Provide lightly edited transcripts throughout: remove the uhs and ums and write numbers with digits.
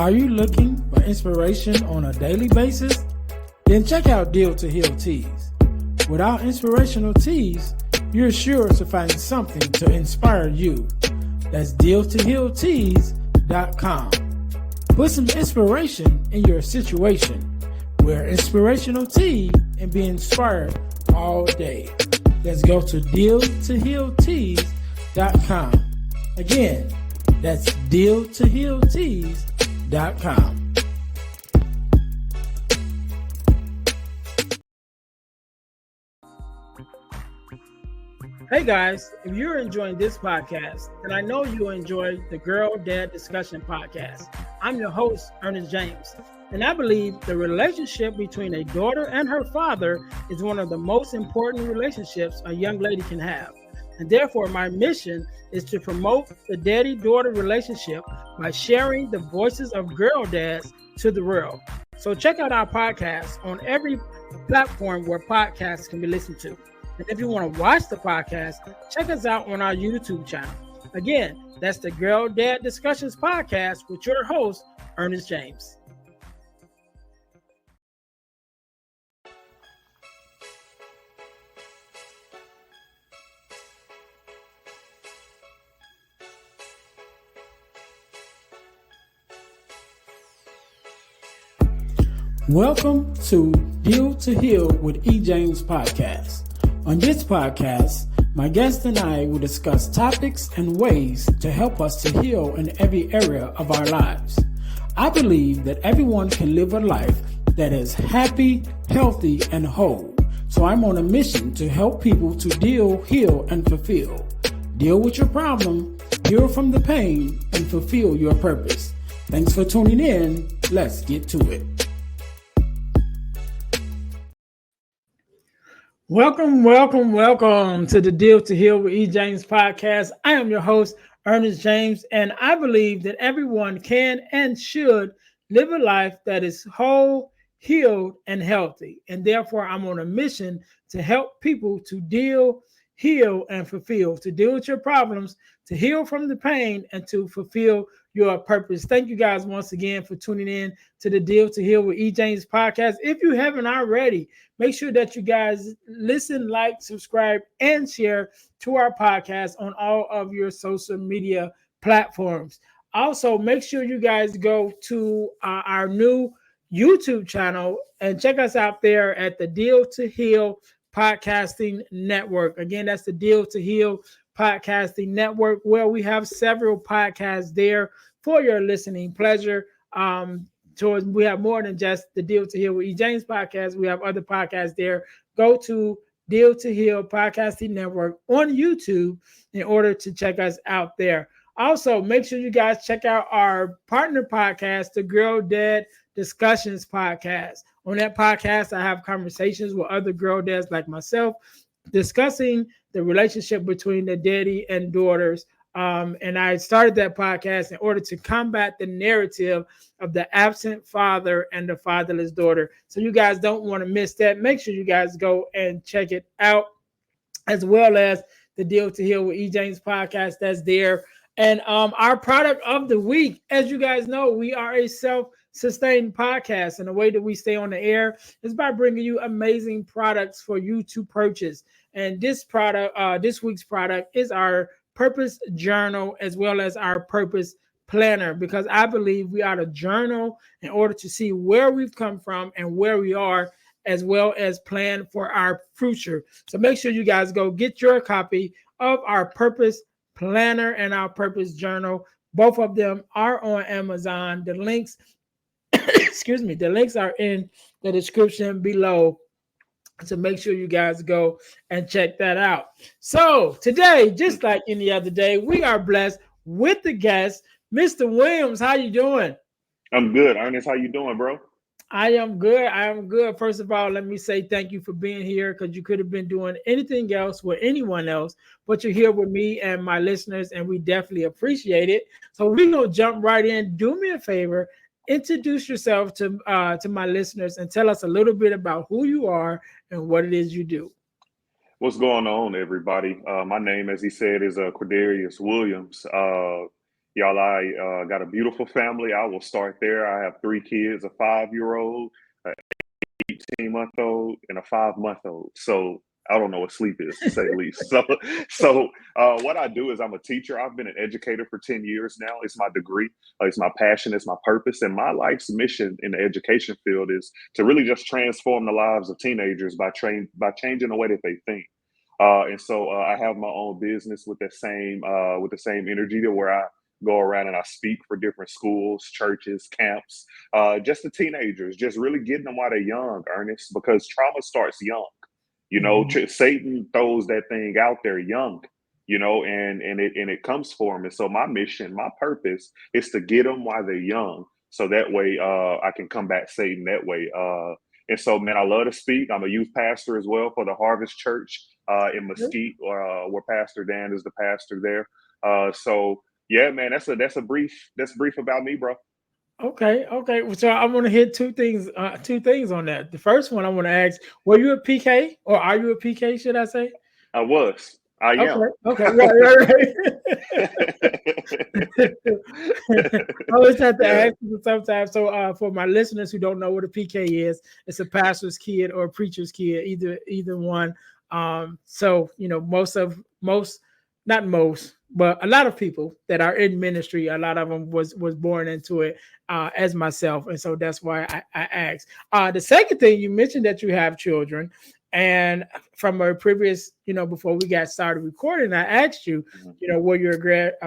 Are you looking for inspiration on a daily basis? Then check out Deal to Heal Teas. With our inspirational teas, you're sure to find something to inspire you. That's dealtohealteas.com. Put some inspiration in your situation. Wear inspirational tea and be inspired all day. Let's go to dealtohealteas.com. Again, that's dealtohealteas.com. Hey guys, if you're enjoying this podcast, then I know you enjoy the Girl Dad Discussion podcast. I'm your host, Ernest James, and I believe the relationship between a daughter and her father is one of the most important relationships a young lady can have. And therefore, my mission is to promote the daddy-daughter relationship by sharing the voices of girl dads to the world. So check out our podcast on every platform where podcasts can be listened to. And if you want to watch the podcast, check us out on our YouTube channel. Again, that's the Girl Dad Discussions podcast with your host, Ernest James. Welcome to Deal to Heal with E. James podcast. On this podcast, my guest and I will discuss topics and ways to help us to heal in every area of our lives. I believe that everyone can live a life that is happy, healthy, and whole. So I'm on a mission to help people to deal, heal, and fulfill. Deal with your problem, heal from the pain, and fulfill your purpose. Thanks for tuning in. Let's get to it. Welcome to the Deal to Heal with E. James podcast. I am your host, Ernest James, and I believe that everyone can and should live a life that is whole, healed, and healthy. And therefore, I'm on a mission to help people to deal, heal, and fulfill, to deal with your problems, to heal from the pain, and to fulfill your purpose. Thank you guys once again for tuning in to the Deal to Heal with E. James podcast. If you haven't already, make sure that you guys listen, like, subscribe, and share to our podcast on all of your social media platforms. Also, make sure you guys go to our new YouTube channel and check us out there at the Deal to Heal Podcasting Network. Again, that's the Deal to Heal Podcasting Network, where we have several podcasts there for your listening pleasure. We have more than just the Deal to Heal with E. James podcast. We have other podcasts there. Go to Deal to Heal Podcasting Network on YouTube in order to check us out there. Also, make sure you guys check out our partner podcast, the Girl Dad Discussions podcast. On that podcast, I have conversations with other girl dads like myself, discussing the relationship between the daddy and daughters. And I started that podcast in order to combat the narrative of the absent father and the fatherless daughter. So you guys don't want to miss that. Make sure you guys go and check it out, as well as the Deal to Heal with E. James podcast that's there. And our product of the week, as you guys know, we are a self-sustained podcast, and the way that we stay on the air is by bringing you amazing products for you to purchase. And this week's product is our Purpose Journal, as well as our Purpose Planner, because I believe we ought to journal in order to see where we've come from and where we are, as well as plan for our future. So make sure you guys go get your copy of our Purpose Planner and our Purpose Journal. Both of them are on Amazon. The links, the links are in the description below. So make sure you guys go and check that out. So today, just like any other day, we are blessed with the guest, Mr. Williams. How you doing? I'm good. Ernest, how you doing, bro? I am good. First of all, let me say thank you for being here, because you could have been doing anything else with anyone else, but you're here with me and my listeners, and we definitely appreciate it. So we're going to jump right in. Do me a favor. Introduce yourself to my listeners and tell us a little bit about who you are and what it is you do. What's going on, everybody? My name, as he said, is Cordarius Williams. Y'all, I got a beautiful family. I will start there. I have three kids: a 5-year-old, a 18-month-old, and a 5-month-old. So I don't know what sleep is, to say the least. So what I do is I'm a teacher. I've been an educator for 10 years now. It's my degree. It's my passion. It's my purpose. And my life's mission in the education field is to really just transform the lives of teenagers by changing the way that they think. And so I have my own business with the same energy, to where I go around and I speak for different schools, churches, camps, just the teenagers, just really getting them while they're young, Ernest, because trauma starts young. Mhm. Satan throws that thing out there young, and it comes for them. And so my mission, my purpose, is to get them while they're young, so that way I can combat Satan that way. And so, man, I love to speak. I'm a youth pastor as well for the Harvest Church in Mesquite, where Pastor Dan is the pastor there. So yeah, man, that's brief about me, bro. Okay, okay. So I want to hit two things on that. The first one I want to ask: were you a PK or are you a PK? Should I say? I Okay, am. okay, right. I always have to Yeah, ask you sometimes. So, for my listeners who don't know what a PK is, it's a pastor's kid or a preacher's kid, either one. So most, not most, but a lot of people that are in ministry, a lot of them was born into it, as myself, and so that's why I asked. The second thing you mentioned that you have children, and from a previous, before we got started recording, I asked you, mhm. were you a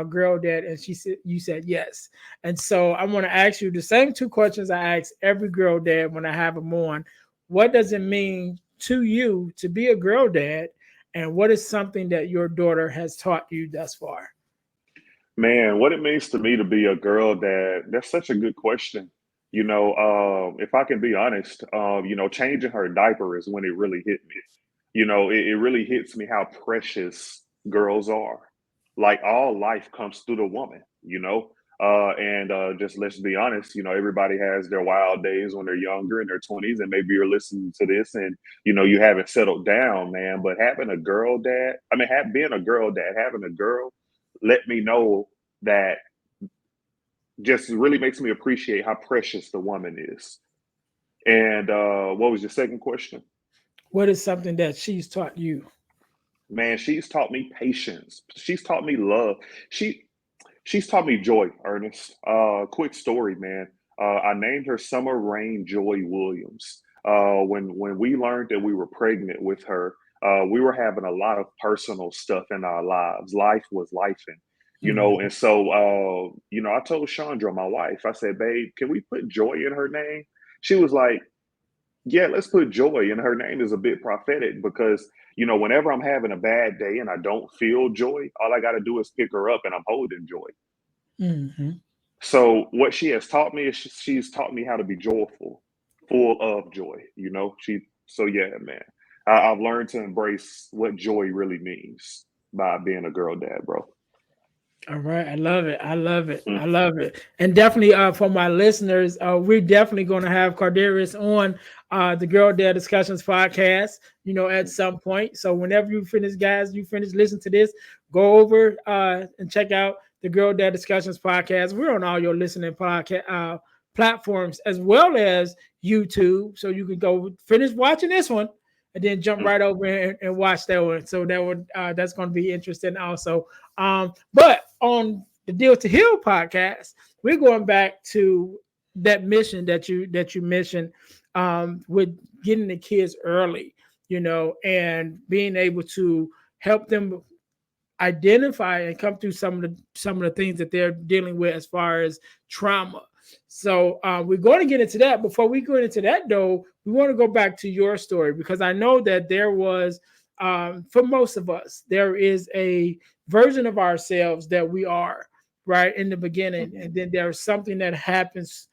girl dad? And you said yes. And so I want to ask you the same two questions I ask every girl dad when I have them on. What does it mean to you to be a girl dad? And what is something that your daughter has taught you thus far? Man, what it means to me to be a girl dad, that's such a good question. If I can be honest, changing her diaper is when it really hit me. It really hits me how precious girls are. Like, all life comes through the woman. And just let's be honest, everybody has their wild days when they're younger, in their 20s, and maybe you're listening to this and you haven't settled down, man. But having a girl dad, I mean, being a girl dad, having a girl, let me know that just really makes me appreciate how precious the woman is. And what was your second question? What is something that she's taught you? Man, she's taught me patience. She's taught me love. She's taught me joy, Ernest. Quick story, man. I named her Summer Rain Joy Williams. When we learned that we were pregnant with her, we were having a lot of personal stuff in our lives. Life was lifing, Mhm. and so I told Chandra, my wife, I said, "Babe, can we put joy in her name?" She was like, "Yeah, let's put joy." And her name is a bit prophetic because, whenever I'm having a bad day and I don't feel joy, all I got to do is pick her up and I'm holding joy. Mhm. So what she has taught me is she's taught me how to be joyful, full of joy. So yeah, man, I've learned to embrace what joy really means by being a girl dad, bro. All right, I love it. I love it. Mm, I love it. And definitely, for my listeners, we're definitely going to have Cordarius on the Girl Dad Discussions podcast. At mm, some point. So whenever you finish, guys, you finish listening to this, go over and check out the Girl Dad Discussions podcast. We're on all your listening podcast platforms as well as YouTube, so you can go finish watching this one and then jump mm. right over and watch that one. So that's going to be interesting also. But on the Deal to Heal podcast, we're going back to that mission that you mentioned, with getting the kids early, and being able to help them identify and come through some of the things that they're dealing with as far as trauma. So we're going to get into that. Before we go into that, though, we want to go back to your story, because I know that there was, for most of us, there is a version of ourselves that we are right in the beginning, Mhm. and then there's something that happens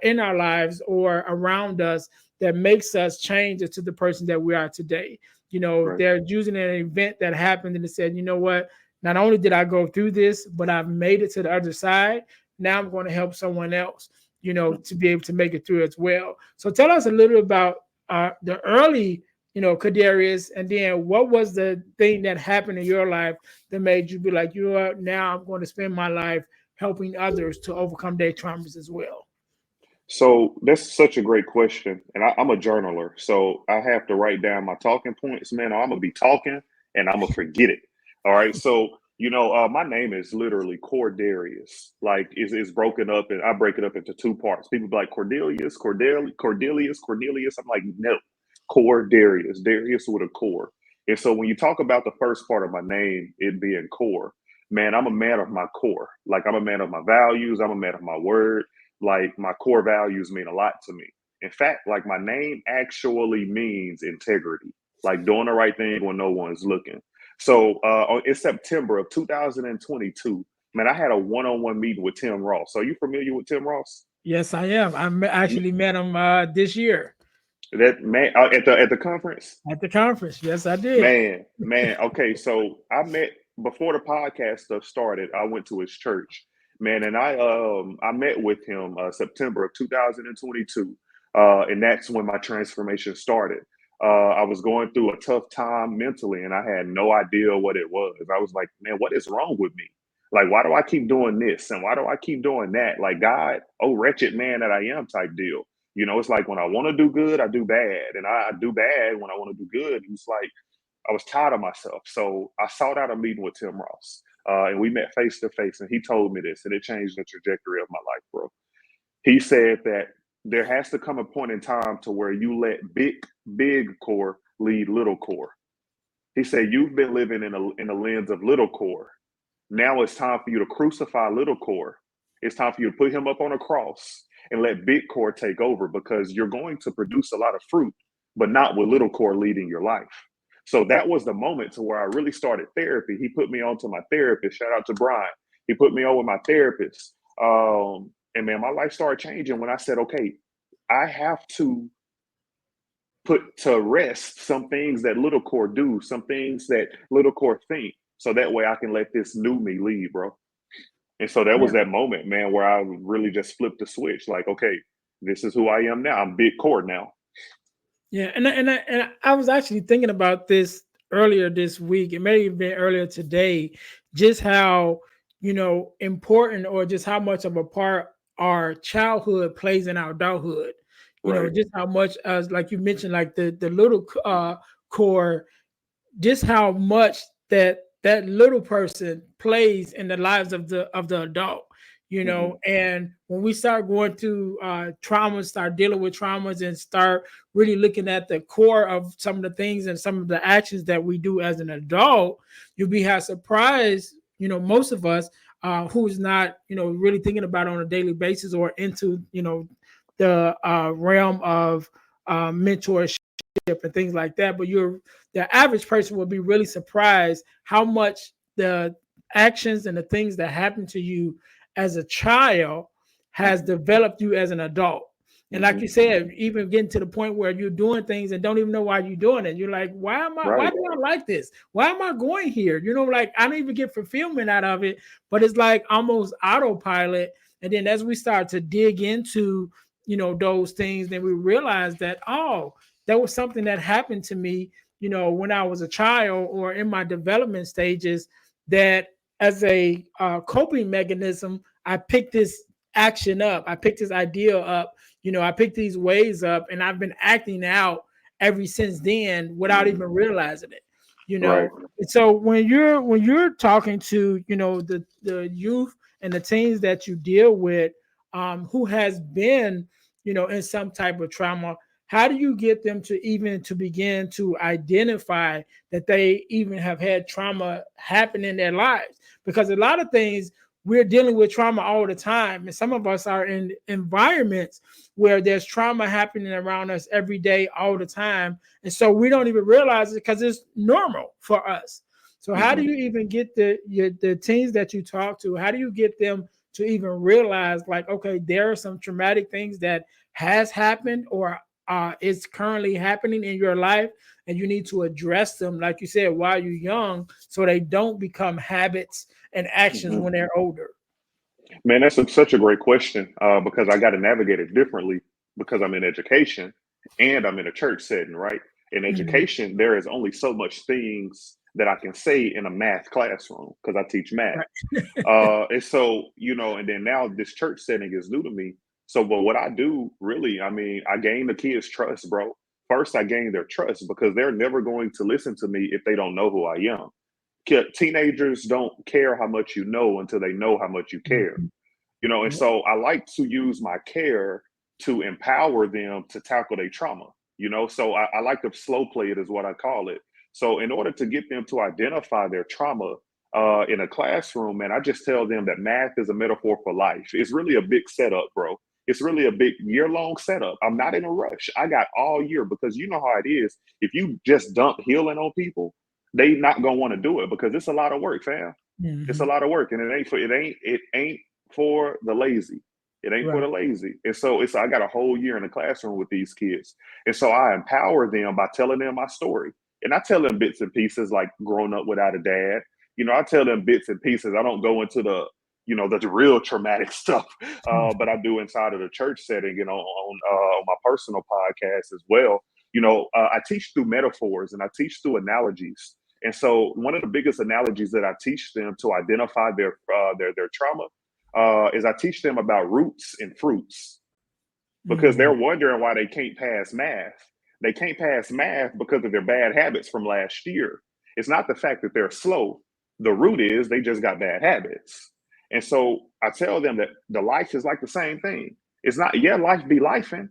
in our lives or around us that makes us change into the person that we are today. Right. They're using an event that happened and it said, you know what? Not only did I go through this, but I've made it to the other side. Now I'm going to help someone else, Mm. to be able to make it through as well. So tell us a little about the early, Cordarius, and then what was the thing that happened in your life that made you be like, now I'm going to spend my life helping others to overcome their traumas as well? So that's such a great question. And I'm a journaler. So I have to write down my talking points, man. Or I'm going to be talking and I'm going to forget it. All right. So, my name is literally Cordarius. Like it's broken up and I break it up into two parts. People be like Cordelius. I'm like, no, Cordarius, Darius with a core. And so when you talk about the first part of my name, it being core, man, I'm a man of my core. Like I'm a man of my values. I'm a man of my word. Like my core values mean a lot to me. In fact, like my name actually means integrity, like doing the right thing when no one's looking. So in September of 2022, man, I had a one-on-one meeting with Tim Ross. Are you familiar with Tim Ross? Yes, I am. Actually met him this year That man at the conference. at the conference. Yes, I did. Man. Okay, so I met before the podcast stuff started. I went to his church, man, and I met with him September of 2022, and that's when my transformation started. I was going through a tough time mentally, and I had no idea what it was. I was like, man, what is wrong with me? Like, why do I keep doing this and why do I keep doing that? Like, God, oh wretched man that I am, type deal. It's like when I want to do good, I do bad, and I do bad when I want to do good. It's like I was tired of myself. So I sought out a meeting with Tim Ross. And we met face to face, and he told me this, and it changed the trajectory of my life, bro. He said that there has to come a point in time to where you let big core lead little core. He said, you've been living in a lens of little core. Now it's time for you to crucify little core. It's time for you to put him up on a cross and let big core take over, because you're going to produce a lot of fruit, but not with little core leading your life. So that was the moment to where I really started therapy. He put me on to my therapist. Shout out to Brian. He put me on with my therapist. And man, my life started changing when I said, okay, I have to put to rest some things that little core do, some things that little core think, so that way I can let this new me lead, bro. And so that was Yeah. that moment, man, where I really just flipped the switch. Like, okay, this is who I am now. I'm big core now. Yeah, and I was actually thinking about this earlier this week. It may have been earlier today, just how important, or just how much of a part our childhood plays in our adulthood. Right. Just how much, as like you mentioned, like the little core, just how much that little person plays in the lives of the adult. Hmm. And when we start going through traumas, start dealing with traumas, and start really looking at the core of some of the things and some of the actions that we do as an adult, you'll be surprised, most of us who's not really thinking about it on a daily basis, or into the realm of mentorship and things like that. But the average person will be really surprised how much the actions and the things that happen to you as a child has developed you as an adult. And like Hmm. you said, even getting to the point where you're doing things and don't even know why you're doing it. You're like, why Right. do I like this? Why am I going here? Like I don't even get fulfillment out of it, but it's like almost autopilot. And then as we start to dig into, those things, then we realize that, oh, that was something that happened to me, when I was a child or in my development stages, that as a coping mechanism, I picked this action up. I picked this idea up. I picked these ways up, and I've been acting out ever since then without even realizing it. Right. And so when you're talking to the youth and the teens that you deal with, who has been in some type of trauma, how do you get them to even to begin to identify that they even have had trauma happen in their lives? Because a lot of things, we're dealing with trauma all the time, and some of us are in environments where there's trauma happening around us every day all the time, and so we don't even realize it because it's normal for us. So how do Hmm. you even get the teens that you talk to, how do you get them to even realize, like, okay, there are some traumatic things that has happened, or is currently happening in your life, and you need to address them, like you said, while you're young, so they don't become habits and actions Hmm. when they're older? Man, that's such a great question, because I got to navigate it differently because I'm in education and I'm in a church setting, right? In Mhm. education, there is only so much things that I can say in a math classroom because I teach math. Right. And so, and then now this church setting is new to me. So, but what I do really, I mean, I gain the kids' trust, bro. First, I gain their trust because they're never going to listen to me if they don't know who I am. Teenagers don't care how much you know until they know how much you care. Mhm. And so I like to use my care to empower them to tackle their trauma. So I like to slow play it, is what I call it. So in order to get them to identify their trauma in a classroom, man, I just tell them that math is a metaphor for life. It's really a big setup, bro. It's really a big year-long setup. I'm not in a rush. I got all year because you know how it is. If you just dump healing on people, they not gonna want to do it because it's a lot of work, fam. It's a Mhm. lot of work, and it ain't for the lazy. It ain't for Right. the lazy. And so I got a whole year in the classroom with these kids. And so I empower them by telling them my story. And I tell them bits and pieces like growing up without a dad. I tell them bits and pieces. I don't go into the real traumatic stuff, but I do inside of the church setting, on my personal podcast as well. I teach through metaphors and I teach through analogies. And so one of the biggest analogies that I teach them to identify their trauma is I teach them about roots and fruits because Mm. they're wondering why they can't pass math. They can't pass math because of their bad habits from last year. It's not the fact that they're slow. The root is they just got bad habits. And so I tell them that the life is like the same thing. It's not, yeah, life be lifing.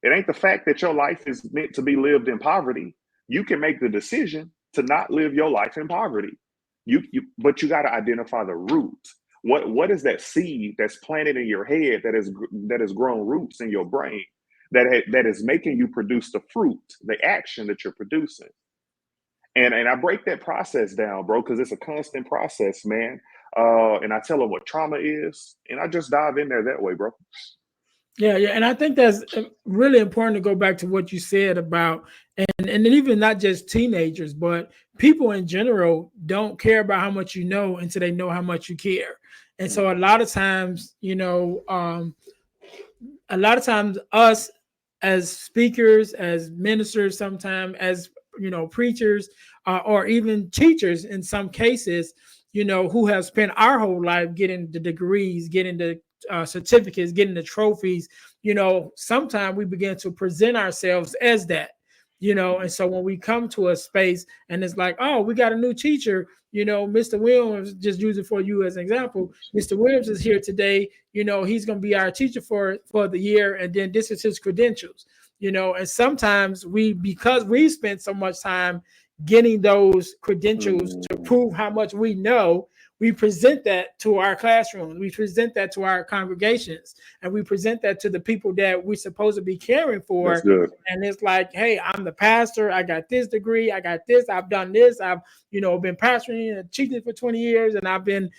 It ain't the fact that your life is meant to be lived in poverty. You can make the decision to not live your life in poverty. But you got to identify the root. What is that seed that's planted in your head that has grown roots in your brain that is making you produce the fruit, the action that you're producing? And I break that process down, bro, because it's a constant process, man. And I tell them what trauma is, and I just dive in there that way, bro. Yeah, yeah, and I think that's really important to go back to what you said about, and even not just teenagers, but people in general don't care about how much you know until they know how much you care. And so a Mhm. lot of times, a lot of times us as speakers, as ministers, sometimes as preachers, or even teachers in some cases, who have spent our whole life getting the degrees, getting the certificates, getting the trophies. Sometimes we begin to present ourselves as that. And so when we come to a space and it's like, oh, we got a new teacher, Mr. Williams, just use it for you as an example. Mr. Williams is here today. He's going to be our teacher for the year, and then this is his credentials. And sometimes because we spent so much time getting those credentials to Mhm. prove how much we know, we present that to our classrooms, we present that to our congregations, and we present that to the people that we're supposed to be caring That's for. good. And it's like, hey, I'm the pastor, I got this degree, I got this, I've done this, I've been pastoring and teaching for 20 years, and I've been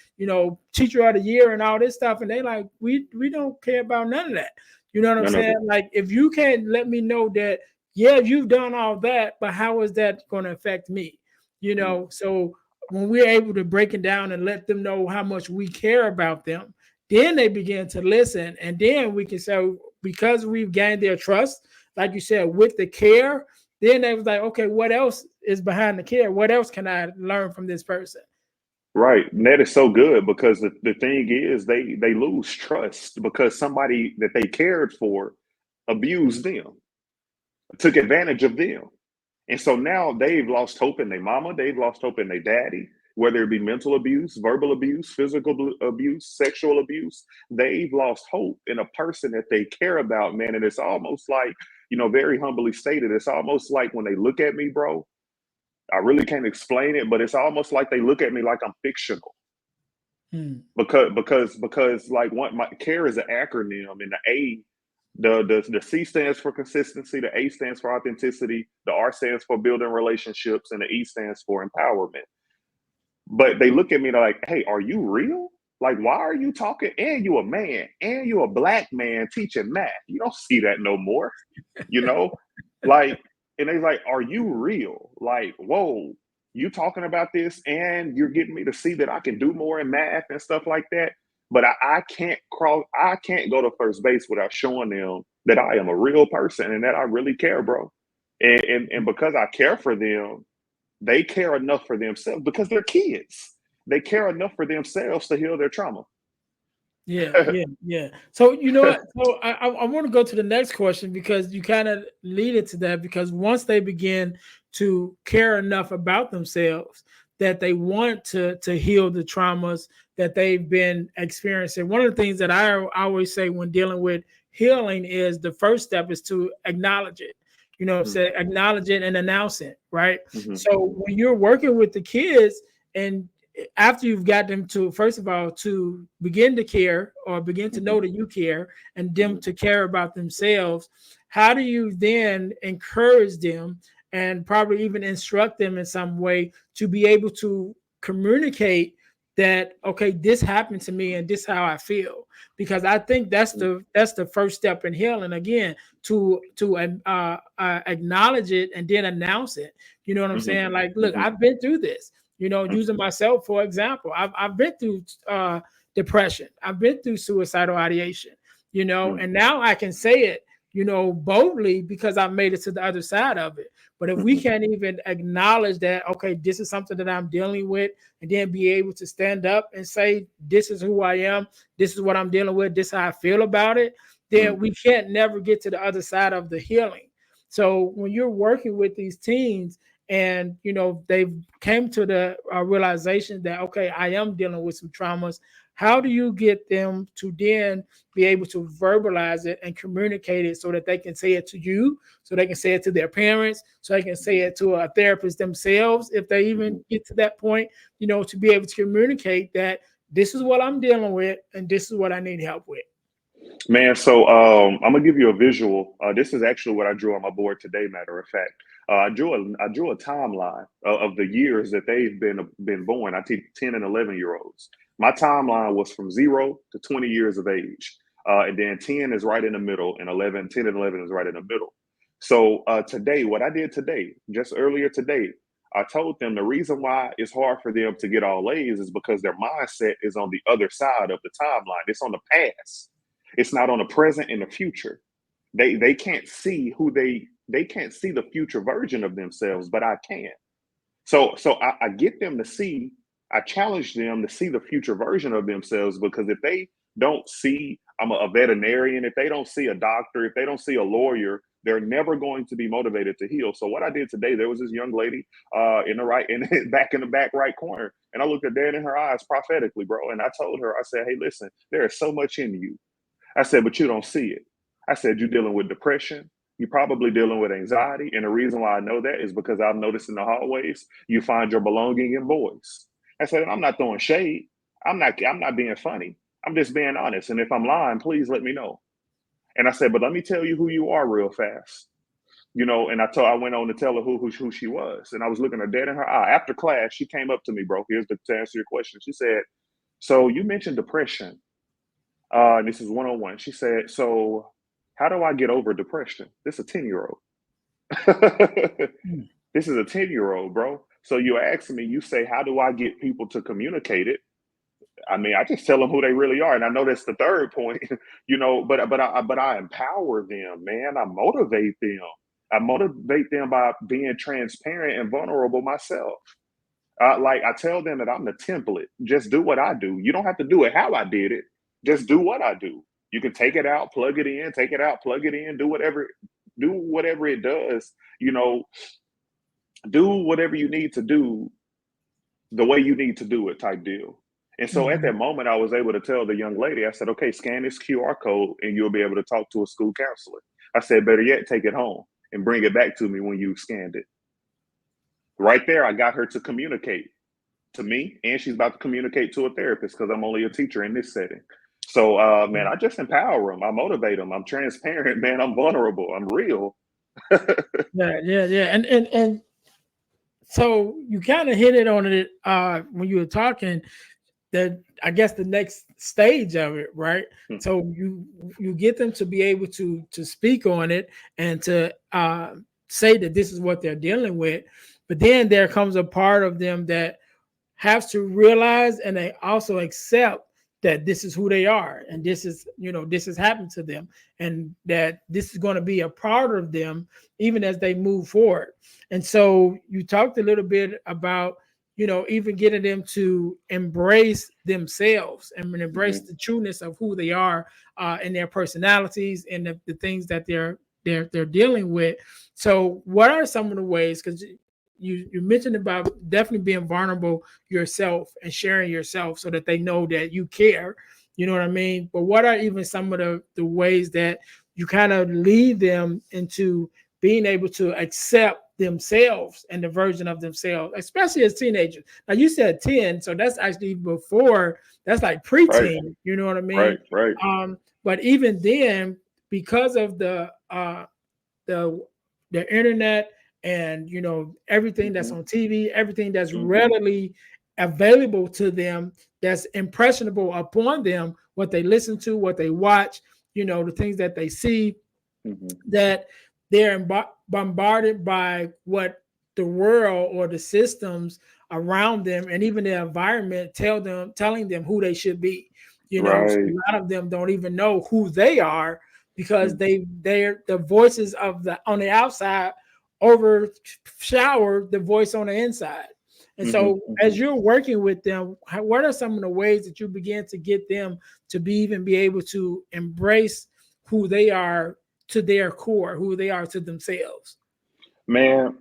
teacher of the year and all this stuff. And they like, we don't care about none of that. You know what I'm None of saying? it. Like, if you can't let me know that, yeah, you've done all that, but how is that going to affect me? Mm. So when we're able to break it down and let them know how much we care about them, then they begin to listen. And then we can say, because we've gained their trust, like you said, with the care, then they was like, okay, what else is behind the care? What else can I learn from this person? Right. And that is so good because the thing is they lose trust because somebody that they cared for abused them, took advantage of them. And so now they've lost hope in their mama, they've lost hope in their daddy, whether it be mental abuse, verbal abuse, physical abuse, sexual abuse. They've lost hope in a person that they care about, man. And it's almost like, very humbly stated, it's almost like when they look at me, bro, I really can't explain it, but it's almost like they look at me like I'm fictional. Hmm. Because like what my care is an acronym, and the A, the C stands for consistency, the A stands for authenticity, the R stands for building relationships, and the E stands for empowerment. But they look at me like, hey, are you real? Like, why are you talking? And you a man, and you a black man teaching math. You don't see that no more, you know? Like, and they like, are you real? Like, whoa, you talking about this and you're getting me to see that I can do more in math and stuff like that. But I can't go to first base without showing them that I am a real person and that I really care, bro. And because I care for them, They care enough for themselves because they're kids. They care enough for themselves to heal their trauma. Yeah. So you know what? So I want to go to the next question because you kind of lead it to that because once they begin to care enough about themselves that they want to heal the traumas that they've been experiencing. One of the things that I always say when dealing with healing is the first step is to acknowledge it. You know, Mhm, say acknowledge it and announce it, right? mhm, So when you're working with the kids and after you've got them to first of all to begin to care or begin to mhm, know that you care and them mhm, to care about themselves, how do you then encourage them and probably even instruct them in some way to be able to communicate that okay, this happened to me and this is how I feel? Because I think that's the first step in healing, again, to acknowledge it and then announce it. You know what I'm mhm, saying? Like, look, mhm, I've been through this. You know, mhm, using myself for example, I've been through depression. I've been through suicidal ideation. You know, mhm, and now I can say it, you know, boldly because I've made it to the other side of it. But if we mhm, can't even acknowledge that, okay, this is something that I'm dealing with, and then be able to stand up and say, this is who I am, this is what I'm dealing with, this is how I feel about it, then mhm, we can't never get to the other side of the healing. So when you're working with these teens and you know they've came to the realization that okay, I am dealing with some traumas, how do you get them to then be able to verbalize it and communicate it so that they can say it to you, so they can say it to their parents, so they can say it to a therapist themselves if they mhm. even get to that point, you know, to be able to communicate that this is what I'm dealing with and this is what I need help with. Man, so I'm gonna give you a visual. This is actually what I drew on my board today. Matter of fact, I drew a timeline of the years that they've been born. I teach 10 and 11 year olds. My timeline was from 0 to 20 years of age, and then 10 is right in the middle, and 10 and 11 is right in the middle. So today, what I did today, just earlier today, I told them the reason why it's hard for them to get all A's is because their mindset is on the other side of the timeline. It's on the past. It's not on the present and the future. They can't see they can't see the future version of themselves, but I can. So I get them to see. I challenge them to see the future version of themselves because if they don't see, I'm a veterinarian. If they don't see a doctor, if they don't see a lawyer, they're never going to be motivated to heal. So what I did today, there was this young lady in the right in back in the back right corner, and I looked her dead in her eyes prophetically, bro. And I told her, I said, "Hey, listen, there is so much in you." I said, but you don't see it. I said, you're dealing with depression. You're probably dealing with anxiety. And the reason why I know that is because I've noticed in the hallways, you find your belonging in boys. I said, I'm not throwing shade. I'm not being funny. I'm just being honest. And if I'm lying, please let me know. And I said, but let me tell you who you are real fast. And I went on to tell her who she was. And I was looking her dead in her eye. After class, she came up to me, bro. Here's to answer your question. She said, so you mentioned depression. And this is one on one. She said, "So, how do I get over depression?" This is a 10-year old. Mm. This is a 10-year old, bro. So you ask me, you say, "How do I get people to communicate it?" I mean, I just tell them who they really are, and I know that's the third point, but I empower them, man. I motivate them. I motivate them by being transparent and vulnerable myself. Like I tell them that I'm the template. Just do what I do. You don't have to do it how I did it. Just do what I do. You can take it out, plug it in, take it out, plug it in, do whatever it does. You know, do whatever you need to do the way you need to do it, type deal. And so at that Mhm. moment, I was able to tell the young lady, I said, okay, scan this QR code and you'll be able to talk to a school counselor. I said, better yet, take it home and bring it back to me when you've scanned it. Right there, I got her to communicate to me, and she's about to communicate to a therapist because I'm only a teacher in this setting. So, man, I just empower them. I motivate them. I'm transparent, man. I'm vulnerable. I'm real. Yeah. And so you kind of hit it on it when you were talking that I guess the next stage of it, right? So you get them to be able to speak on it and to say that this is what they're dealing with, but then there comes a part of them that has to realize and they also accept that this is who they are, and this is, this has happened to them, and that this is going to be a part of them even as they move forward. And so you talked a little bit about, even getting them to embrace themselves and embrace Hmm. the trueness of who they are, and their personalities and the things that they're dealing with. So what are some of the ways, because you mentioned about definitely being vulnerable yourself and sharing yourself so that they know that you care, you know what I mean? But what are even some of the ways that you kind of lead them into being able to accept themselves and the version of themselves, especially as teenagers? Now you said 10, so that's actually before, that's like Right, preteen, you know what I right, mean? right. But even then, because of the the internet, and everything that's Hmm. on TV, everything that's Hmm. readily available to them, that's impressionable upon them, what they listen to, what they watch, the things that they see, Hmm. that they're bombarded by what the world or the systems around them and even the environment telling them who they should be. So Right. a lot of them don't even know who they are, because they're the voices of the on the outside overshower the voice on the inside. And Hmm. so as Hmm. you're working with them, what are some of the ways that you begin to get them to be able to embrace who they are to their core, who they are to themselves? Man,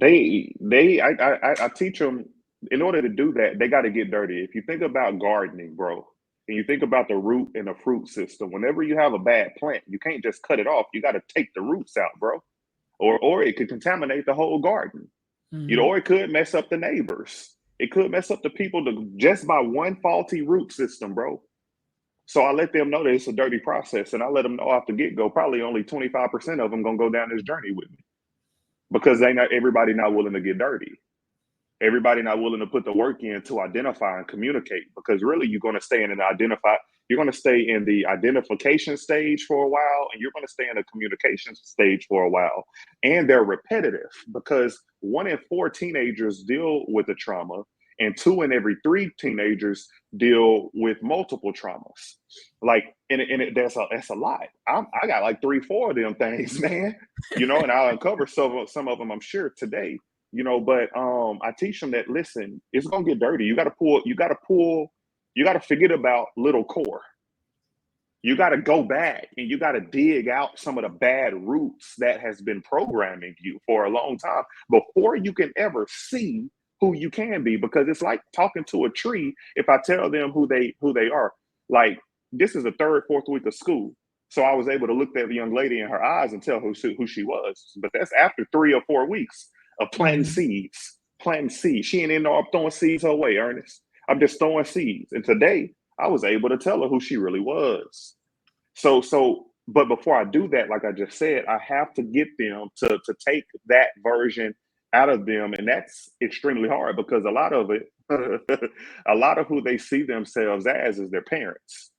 I teach them, in order to do that, they got to get dirty. If you think about gardening, bro, and you think about the root and the fruit system, whenever you have a bad plant, you can't just cut it off. You got to take the roots out, bro, or it could contaminate the whole garden. Mhm. Or it could mess up the neighbors. It could mess up the people just by one faulty root system, bro. So I let them know that it's a dirty process, and I let them know off the get go. Probably only 25% of them gonna go down this journey with me, because they not everybody not willing to get dirty. Everybody not willing to put the work in to identify and communicate, because really you're going to stay in the identification stage for a while, and you're going to stay in the communication stage for a while. And they're repetitive, because 1 in 4 teenagers deal with a trauma, and 2 in every 3 teenagers deal with multiple traumas. Like, that's a lot. I got like 3 4 of them things, man. And I'll uncover some of them, I'm sure, today. But I teach them that, listen, it's gonna get dirty. You gotta forget about little core. You gotta go back and you gotta dig out some of the bad roots that has been programming you for a long time before you can ever see who you can be. Because it's like talking to a tree. If I tell them who they are, like, this is the third, fourth week of school. So I was able to look that young lady in her eyes and tell who she was. But that's after 3 or 4 weeks of planting Mhm. seeds. Planting seeds. She ain't in there throwing seeds her way, Ernest. I'm just throwing seeds. And today I was able to tell her who she really was. But before I do that, like I just said, I have to get them to take that version out of them. And that's extremely hard, because a lot of it, a lot of who they see themselves as is their parents.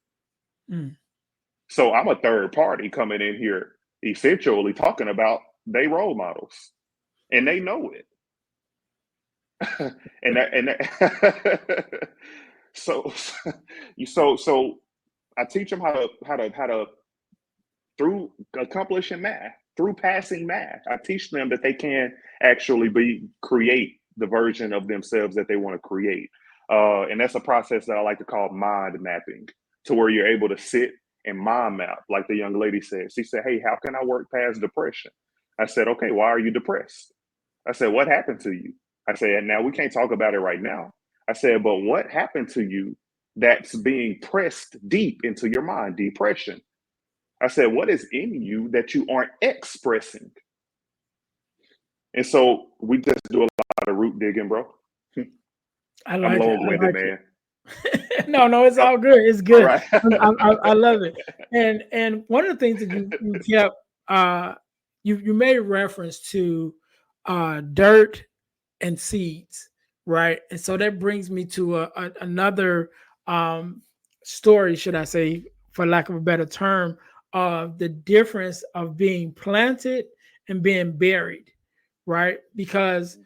Mm. So I'm a third party coming in here, essentially talking about they role models, and they know it. And so so I teach them how to through accomplishing math, through passing math. I teach them that they can actually create the version of themselves that they want to create. And that's a process that I like to call mind mapping, to where you're able to sit and mind map, like the young lady said. She said, "Hey, how can I work past depression?" I said, "Okay, why are you depressed?" I said, "What happened to you?" I said, "Now we can't talk about it right now." I said, "But what happened to you that's being pressed deep into your mind? Depression." I said, "What is in you that you aren't expressing?" And so we just do a lot of root digging, bro. I I'm like it. long I winded, like it. man. No, it's Oh, all good. It's all good. right. I love it. And one of the things that you kept, you made reference to dirt and seeds, right? And so that brings me to another um, story, should I say, for lack of a better term, of the difference of being planted and being buried, right? Because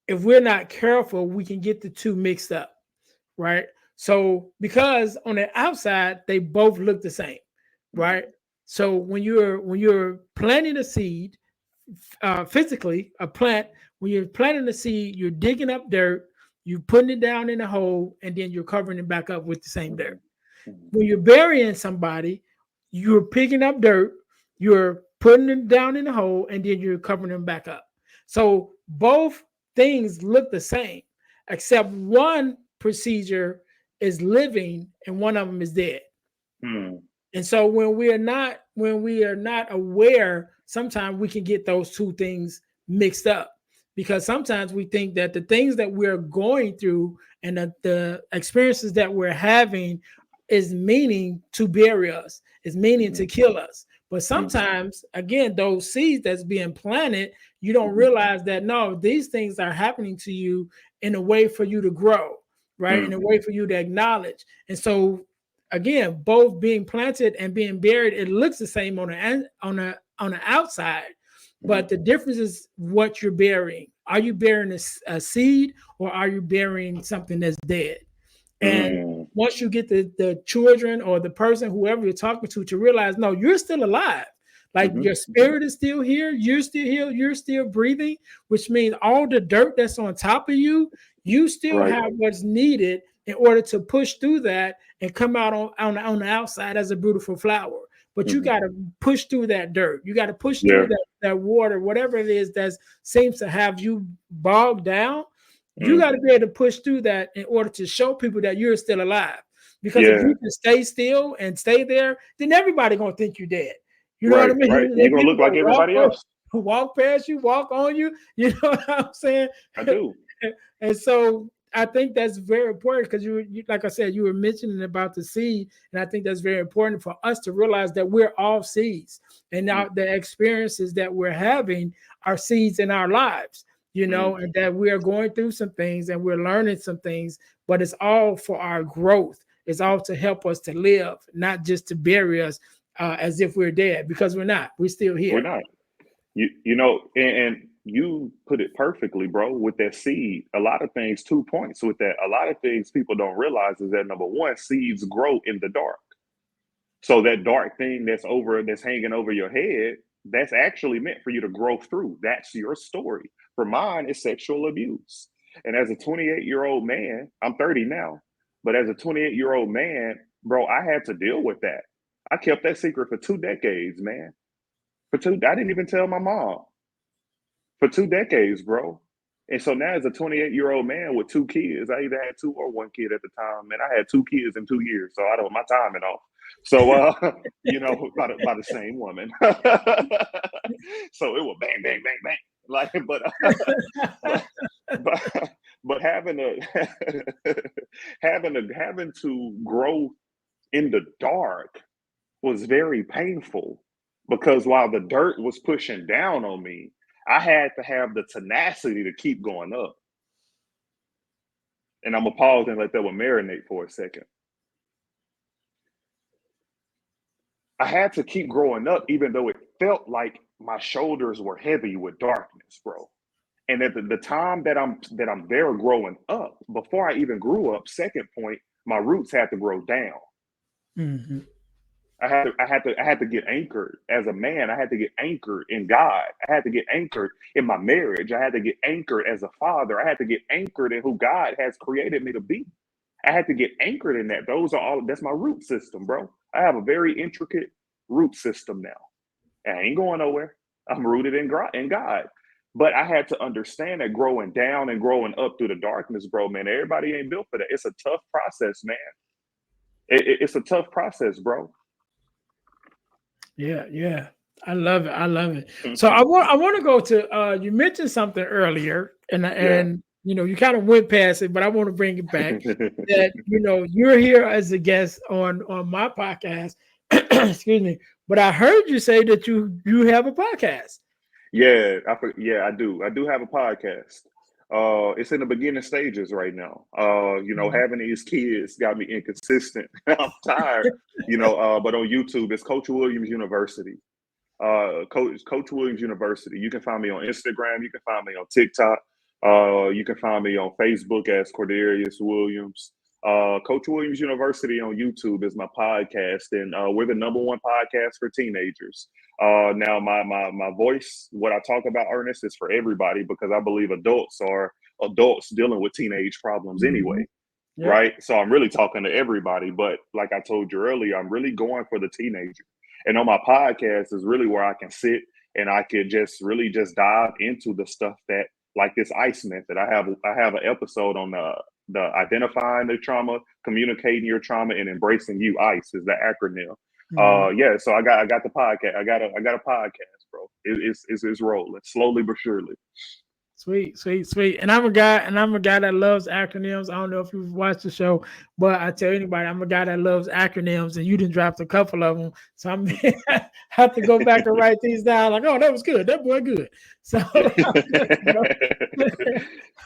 if we're not careful, we can get the two mixed up, right? So because on the outside they both look the same, right? So when you're planting a seed, physically a plant, when you're planting the seed, you're digging up dirt, you putting it down in a hole, and then you're covering it back up with the same dirt. When you're burying somebody, you're picking up dirt, you're putting it down in the hole, and then you're covering them back up. So both things look the same, except one procedure is living and one of them is dead. Mm. And so when we are not aware, sometimes we can get those two things mixed up, because sometimes we think that the things that we're going through and the experiences that we're having is meaning to bury us, is meaning to Mhm. kill us. But Mhm. sometimes, again, those seeds that's being planted, you don't Mhm. realize that no, these things are happening to you in a way for you to grow, right? In a way Mhm. for you to acknowledge. And so again, both being planted and being buried, it looks the same on the outside, but Mhm. the difference is what you're burying. Are you burying a seed, or are you burying something that's dead? And Mm. once you get the children or the person, whoever you're talking to realize, no, you're still alive. Like Mhm. your Mhm. spirit is still here, you're still breathing, which means all the dirt that's on top of you, you still Right. have what's needed in order to push through that and come out on the outside as a beautiful flower. But you Mhm. got to push through that dirt. You got to push through Yeah. that water, whatever it is that seems to have you bogged down. You got to Mhm. be able to push through that in order to show people that you're still alive. Because if Yeah. you just stay still and stay there, then everybody gonna think you're dead. You know what I Right. Right. mean? You're And gonna people look like gonna everybody else. walk past you, walk on you. You know what I'm saying? I do. And so I think that's very important, because like I said, you were mentioning about the seed, and I think that's very important for us to realize that we're all seeds, and now Mhm. the experiences that we're having are seeds in our lives. And Mhm. that we are going through some things and we're learning some things, but it's all for our growth. It's all to help us to live, not just to bury us as if we're dead, because we're not. We're still We're here. not. And you put it perfectly, bro, with that seed. A lot of things, 2 points with that. A lot of things people don't realize is that number one, seeds grow in the dark. So that dark thing that's hanging over your head, that's actually meant for you to grow through. That's your story. For mine, it's sexual abuse. And as a 28-year-old man, I'm 30 now, but as a 28-year-old man, bro, I had to deal with that. I kept that secret for 2 decades, man. I didn't even tell my mom for 2 decades, bro. And so now, as a 28-year-old man with 2 kids, I either had two or one kid at the time, and I had 2 kids in 2 years, so I don't my timing off. So, by the same woman. So it was bang, bang, bang, bang. Like, but, but, but having to grow in the dark was very painful, because while the dirt was pushing down on me, I had to have the tenacity to keep going up. And I'm gonna pause and let that one marinate for a second. I had to keep growing up, even though it felt like my shoulders were heavy with darkness, bro. And at the time that I'm there growing up, before I even grew up, second point, my roots had to grow down. Mhm. I had to get anchored as a man. I had to get anchored in God. I had to get anchored in my marriage. I had to get anchored as a father. I had to get anchored in who God has created me to be. I had to get anchored in that. That's my root system, bro. I have a very intricate root system now. I ain't going nowhere. I'm rooted in God. But I had to understand that growing down and growing up through the darkness, bro, man, everybody ain't built for that. It's a tough process, man. It's a tough process, bro. Yeah, yeah. I love it. I love it. So I want to go to you mentioned something earlier, and Yeah. you kind of went past it, but I want to bring it back, that you're here as a guest on my podcast. Excuse me. But I heard you say that you have a podcast. Yeah, I do. I do have a podcast. It's in the beginning stages right now. Mhm. Having these kids got me inconsistent. I'm tired. But on YouTube, it's Coach Williams University. Coach Williams University. You can find me on Instagram. You can find me on TikTok. You can find me on Facebook as Cordarius Williams. Coach Williams University on YouTube is my podcast, and we're the number one podcast for teenagers. Now, my voice, what I talk about, Ernest, is for everybody because I believe adults are adults dealing with teenage problems Mhm. anyway, Yep. right? So I'm really talking to everybody. But like I told you earlier, I'm really going for the teenager. And on my podcast is really where I can sit and I could just really just dive into the stuff that, like this ICE method. I have an episode on the identifying the trauma, communicating your trauma, and embracing you. ICE is the acronym. Mhm. Yeah, so I got the podcast. I got a podcast, bro. It's rolling slowly but surely. Sweet, sweet, sweet. And I'm a guy that loves acronyms. I don't know if you've watched the show, but I tell anybody, I'm a guy that loves acronyms, and you didn't dropped a couple of them. So I'm have to go back and write these down. Like, oh, that was good. That boy good. So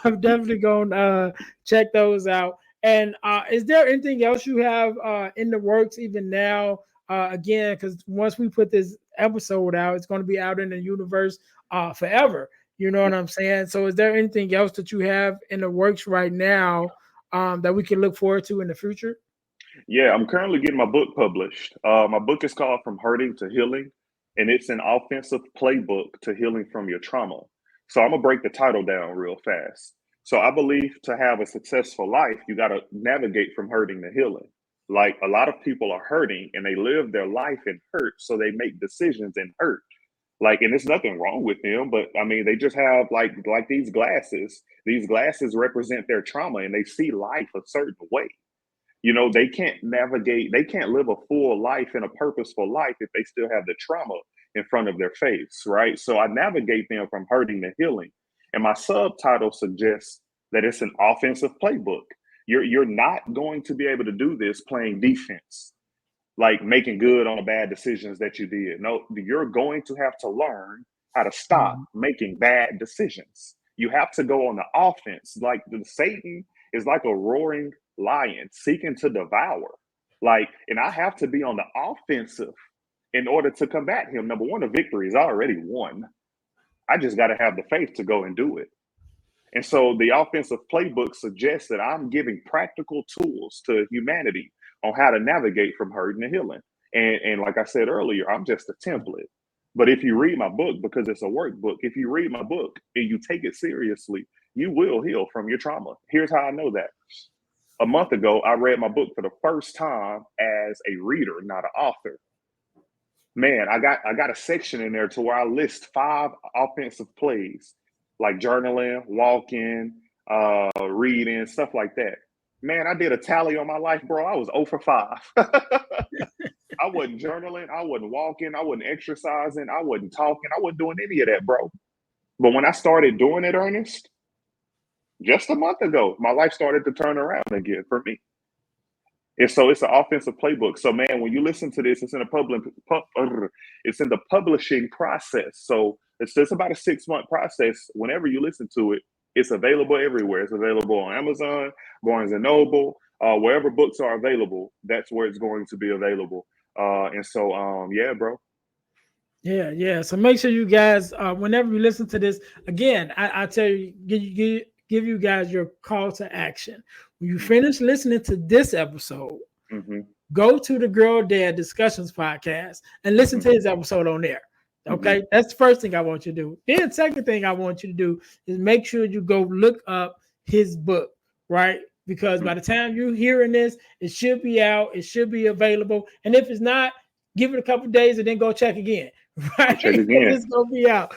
I'm definitely going to check those out. And is there anything else you have in the works even now? Again, because once we put this episode out, it's going to be out in the universe forever. You know what I'm saying? So, is there anything else that you have in the works right now that we can look forward to in the future? Yeah, I'm currently getting my book published. My book is called From Hurting to Healing, and it's an offensive playbook to healing from your trauma. So I'm gonna break the title down real fast. So I believe to have a successful life, you got to navigate from hurting to healing. Like a lot of people are hurting and they live their life in hurt, so they make decisions in hurt. Like, and there's nothing wrong with them, but I mean, they just have like these glasses. These glasses represent their trauma, and they see life a certain way. They can't navigate, they can't live a full life and a purposeful life if they still have the trauma in front of their face, right? So I navigate them from hurting to healing. And my subtitle suggests that it's an offensive playbook. You're not going to be able to do this playing defense, like making good on the bad decisions that you did. No, you're going to have to learn how to stop Mhm. making bad decisions. You have to go on the offense. Like Satan is like a roaring lion seeking to devour. Like, and I have to be on the offensive in order to combat him. Number one, the victory is already won. I just got to have the faith to go and do it. And so the offensive playbook suggests that I'm giving practical tools to humanity on how to navigate from hurting to healing. And like I said earlier, I'm just a template. But if you read my book, because it's a workbook, if you read my book and you take it seriously, you will heal from your trauma. Here's how I know that. A month ago, I read my book for the first time as a reader, not an author. Man, I got a section in there to where I list 5 offensive plays, like journaling, walking, reading, stuff like that. Man, I did a tally on my life, bro. I was 0 for 5. I wasn't journaling, I wasn't walking, I wasn't exercising, I wasn't talking, I wasn't doing any of that, bro. But when I started doing it, Ernest, just a month ago, my life started to turn around again for me. And so it's an offensive playbook. So man, when you listen to this, it's in the publishing process. So it's just about a 6-month process. Whenever you listen to it, it's available everywhere. It's available on Amazon, Barnes and Noble, wherever books are available. That's where it's going to be available. And so, yeah, bro. Yeah, yeah. So make sure you guys, whenever you listen to this, again, I tell you, give you guys your call to action. When you finish listening to this episode, Mm-hmm, go to the Girl Dad Discussions podcast and listen mm-hmm, to his episode on there. mm-hmm, Okay, that's the first thing I want you to do. Then, second thing I want you to do is make sure you go look up his book, right? Because by the time you're hearing this, it should be out, it should be available. And if it's not, give it a couple days and then go check again, right? check Because again. it's gonna be out.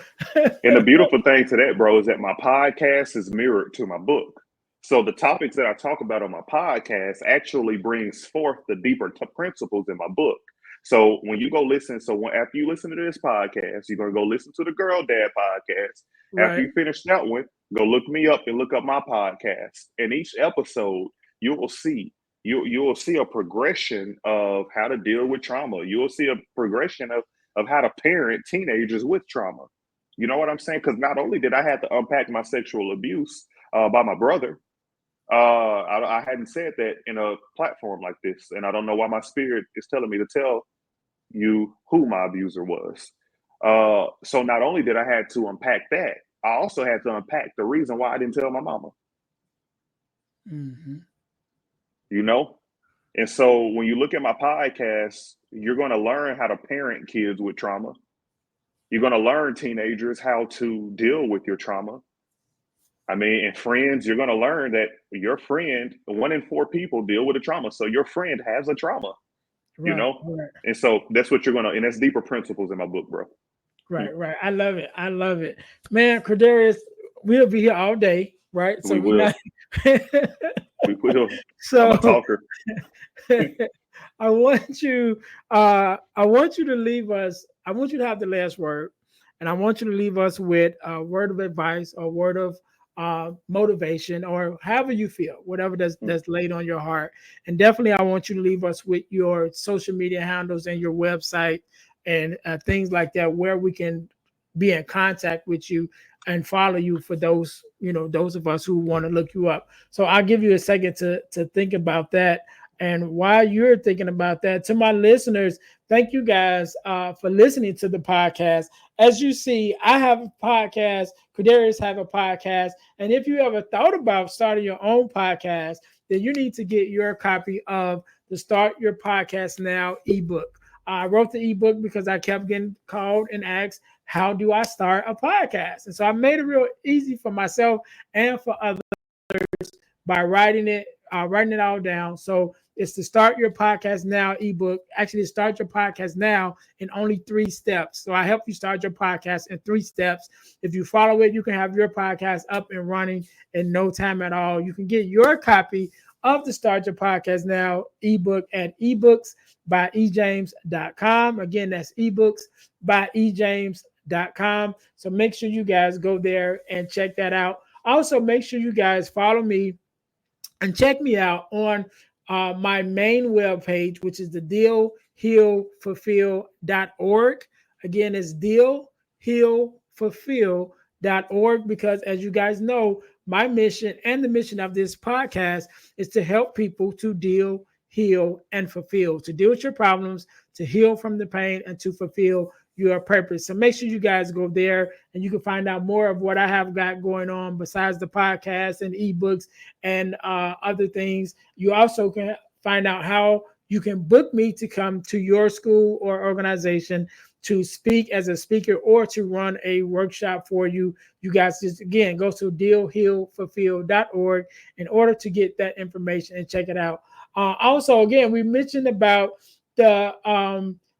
And the beautiful thing to that, bro, is that my podcast is mirrored to my book. So the topics that I talk about on my podcast actually brings forth the deeper principles in my book. So when you go listen, after you listen to this podcast, you're gonna go listen to the Girl Dad podcast. After Right. you finish that one, go look me up and look up my podcast. And each episode, you will see you will see a progression of how to deal with trauma. You will see a progression of how to parent teenagers with trauma. You know what I'm saying? Because not only did I have to unpack my sexual abuse by my brother, I hadn't said that in a platform like this, and I don't know why my spirit is telling me to tell you who my abuser was. So not only did I have to unpack that, I also had to unpack the reason why I didn't tell my mama. Mhm. you know? And so when you look at my podcast, you're going to learn how to parent kids with trauma. You're going to learn, teenagers, how to deal with your trauma. I mean, and friends, you're going to learn that your friend, 1 in 4 people deal with a trauma. So your friend has a trauma, you Right, know? right, And so that's what you're going to, and that's deeper principles in my book, bro. right, right. I love it. I love it. Man, Cordarius, we'll be here all day, right? So We we will. not We will. I'm a so talker. I want you to leave us, I want you to have the last word, and I want you to leave us with a word of advice or word of motivation or however you feel, whatever that's laid on your heart. And definitely I want you to leave us with your social media handles and your website and things like that where we can be in contact with you and follow you for those, those of us who want to look you up. So I'll give you a second to think about that. And while you're thinking about that, to my listeners, thank you guys for listening to the podcast. As you see, I have a podcast. Cordarius have a podcast. And if you ever thought about starting your own podcast, then you need to get your copy of the Start Your Podcast Now ebook. I wrote the ebook because I kept getting called and asked, how do I start a podcast? And so I made it real easy for myself and for others by writing it all down. So it's the Start Your Podcast Now ebook. Actually, Start Your Podcast Now in only 3 steps. So I help you start your podcast in 3 steps. If you follow it, you can have your podcast up and running in no time at all. You can get your copy of the Start Your Podcast Now ebook at ebooksbyejames.com. Again, that's ebooksbyejames.com. So make sure you guys go there and check that out. Also, make sure you guys follow me and check me out on my main webpage, which is the dealhealfulfill.org. Again, it's dealhealfulfill.org because, as you guys know, my mission and the mission of this podcast is to help people to deal, heal, and fulfill, to deal with your problems, to heal from the pain, and to fulfill your purpose. So make sure you guys go there and you can find out more of what I have got going on besides the podcast and ebooks and other things. You also can find out how you can book me to come to your school or organization to speak as a speaker or to run a workshop for you. You guys just, again, go to dealhealfulfill.org in order to get that information and check it out. Also, again, we mentioned about the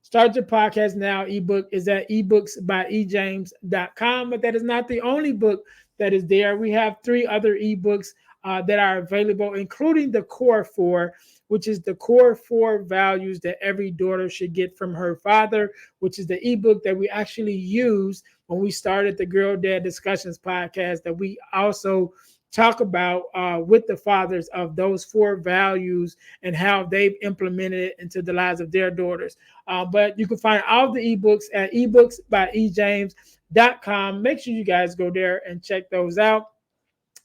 Start Your Podcast Now ebook is at ebooksbyejames.com, but that is not the only book that is there. We have 3 other ebooks that are available, including the Core 4, which is the Core 4 values that every daughter should get from her father, which is the ebook that we actually used when we started the Girl Dad Discussions podcast, that we also talk about with the fathers of those 4 values and how they've implemented it into the lives of their daughters. But you can find all the ebooks at ebooksbyejames.com. Make sure you guys go there and check those out,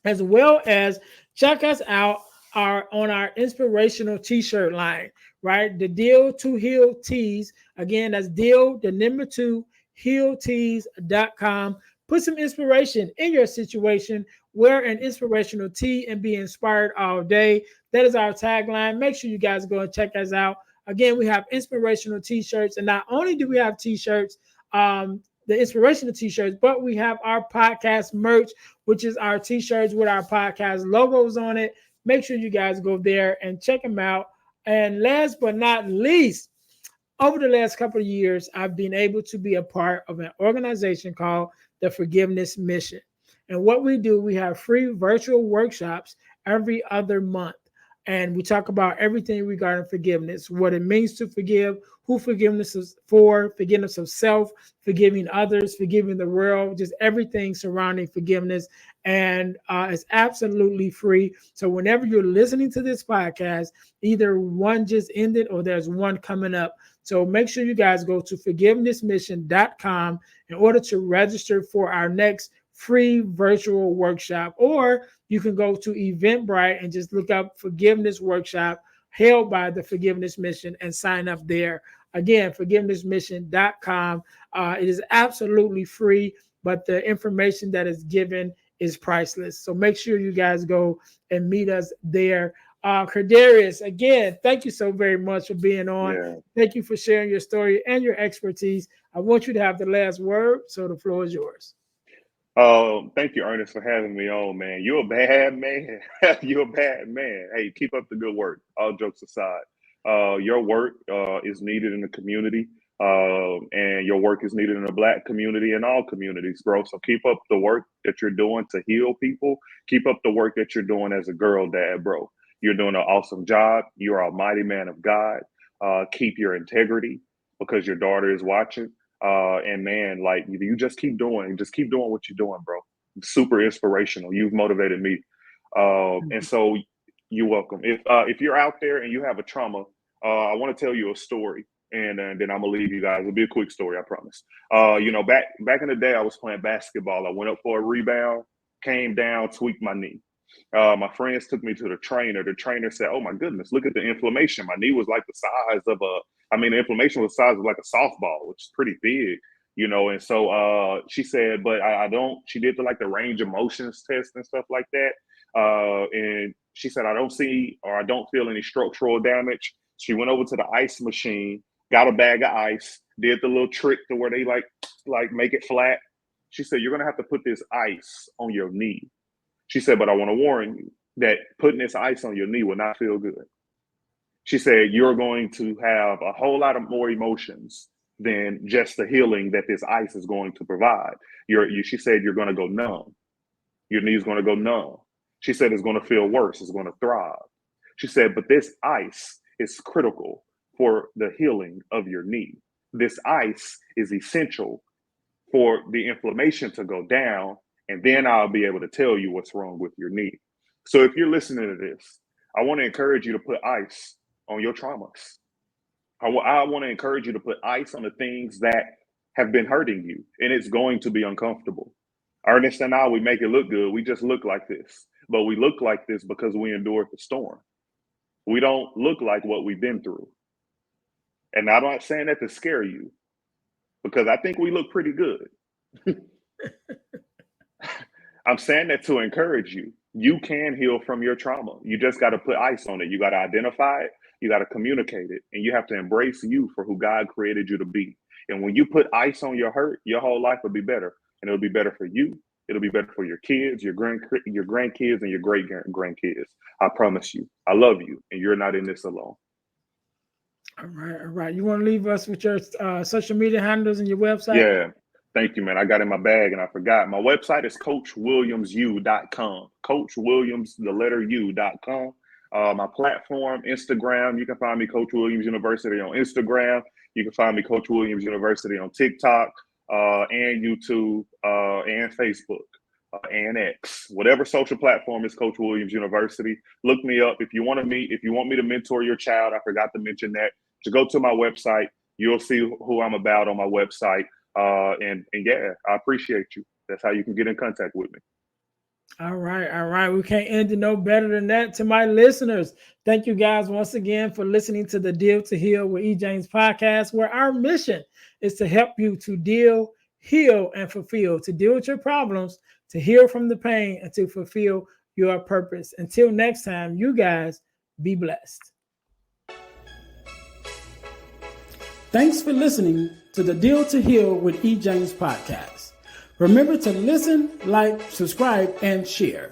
as well as check us out on our inspirational t-shirt line, right? The Deal to Heal Tees. Again, that's deal, the number 2, healtees.com. Put some inspiration in your situation. Wear an inspirational tee and be inspired all day. That is our tagline. Make sure you guys go and check us out. Again, we have inspirational t-shirts, and not only do we have t-shirts, the inspirational t-shirts, but we have our podcast merch, which is our t-shirts with our podcast logos on it. Make sure you guys go there and check them out. And last but not least, over the last couple of years, I've been able to be a part of an organization called the Forgiveness Mission. And what we do, we have free virtual workshops every other month. And we talk about everything regarding forgiveness, what it means to forgive, who forgiveness is for, forgiveness of self, forgiving others, forgiving the world, just everything surrounding forgiveness. And it's absolutely free. So whenever you're listening to this podcast, either one just ended or there's one coming up. So make sure you guys go to forgivenessmission.com in order to register for our next free virtual workshop, or you can go to Eventbrite and just look up Forgiveness Workshop held by the Forgiveness Mission and sign up there. Again, forgivenessmission.com. It is absolutely free, but the information that is given is priceless. So make sure you guys go and meet us there. Cordarius, again, thank you so very much for being on. Yeah. Thank you for sharing your story and your expertise. I want you to have the last word, so the floor is yours. Thank you, Ernest, for having me on, man. You're a bad man. You're a bad man. Hey, keep up the good work. All jokes aside, your work is needed in the community, and your work is needed in the Black community and all communities, bro. So keep up the work that you're doing to heal people. Keep up the work that you're doing as a girl dad, bro. You're doing an awesome job. You're a mighty man of God. Keep your integrity because your daughter is watching. And man, like you just keep doing what you're doing, bro. Super inspirational. You've motivated me. And so you're welcome. If you're out there and you have a trauma, I want to tell you a story, and then I'm gonna leave you guys. It'll be a quick story, I promise. Back in the day, I was playing basketball. I went up for a rebound, came down, tweaked my knee. My friends took me to the trainer. The trainer said, "Oh my goodness, look at the inflammation. My knee was like the size of the inflammation was the size of like a softball, which is pretty big, And so she said, but I don't. She did the range of motions test and stuff like that. And she said, I don't see or I don't feel any structural damage. She went over to the ice machine, got a bag of ice, did the little trick to where they like make it flat. She said, you're gonna have to put this ice on your knee. She said, but I want to warn you that putting this ice on your knee will not feel good. She said, you're going to have a whole lot of more emotions than just the healing that this ice is going to provide. She said, you're going to go numb. Your knee's going to go numb. She said, it's going to feel worse. It's going to throb. She said, but this ice is critical for the healing of your knee. This ice is essential for the inflammation to go down, and then I'll be able to tell you what's wrong with your knee. So if you're listening to this, I want to encourage you to put ice on your traumas. I want to encourage you to put ice on the things that have been hurting you, and it's going to be uncomfortable. Ernest and I, we make it look good. We just look like this, but we look like this because we endured the storm. We don't look like what we've been through. And I'm not saying that to scare you, because I think we look pretty good. I'm saying that to encourage you. You can heal from your trauma. You just got to put ice on it. You got to identify it. You got to communicate it. And you have to embrace you for who God created you to be. And when you put ice on your hurt, your whole life will be better. And it'll be better for you. It'll be better for your kids, your grandkids, and your great grandkids. I promise you. I love you. And you're not in this alone. All right. You want to leave us with your social media handles and your website? Yeah. Thank you, man. I got in my bag and I forgot. My website is CoachWilliamsU.com. CoachWilliams.U.com. My platform, Instagram, you can find me Coach Williams University on Instagram. You can find me Coach Williams University on TikTok and YouTube and Facebook and X. Whatever social platform is Coach Williams University. Look me up. If you want me to mentor your child, I forgot to mention that. To go to my website, you'll see who I'm about on my website. And yeah, I appreciate you. That's how you can get in contact with me. All right. We can't end it no better than that. To my listeners, thank you guys once again for listening to the Deal to Heal with E. James podcast, where our mission is to help you to deal, heal, and fulfill, to deal with your problems, to heal from the pain, and to fulfill your purpose. Until next time, you guys be blessed. Thanks for listening to the Deal to Heal with E. James podcast. Remember to listen, like, subscribe, and share.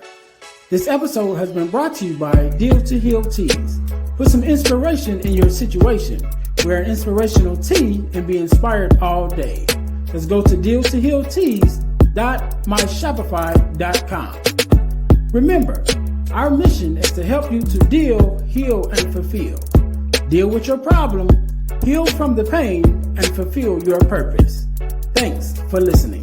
This episode has been brought to you by Deal to Heal Teas. Put some inspiration in your situation. Wear an inspirational tea and be inspired all day. Let's go to dealtohealteas.myshopify.com. Remember, our mission is to help you to deal, heal, and fulfill. Deal with your problem, heal from the pain, and fulfill your purpose. Thanks for listening.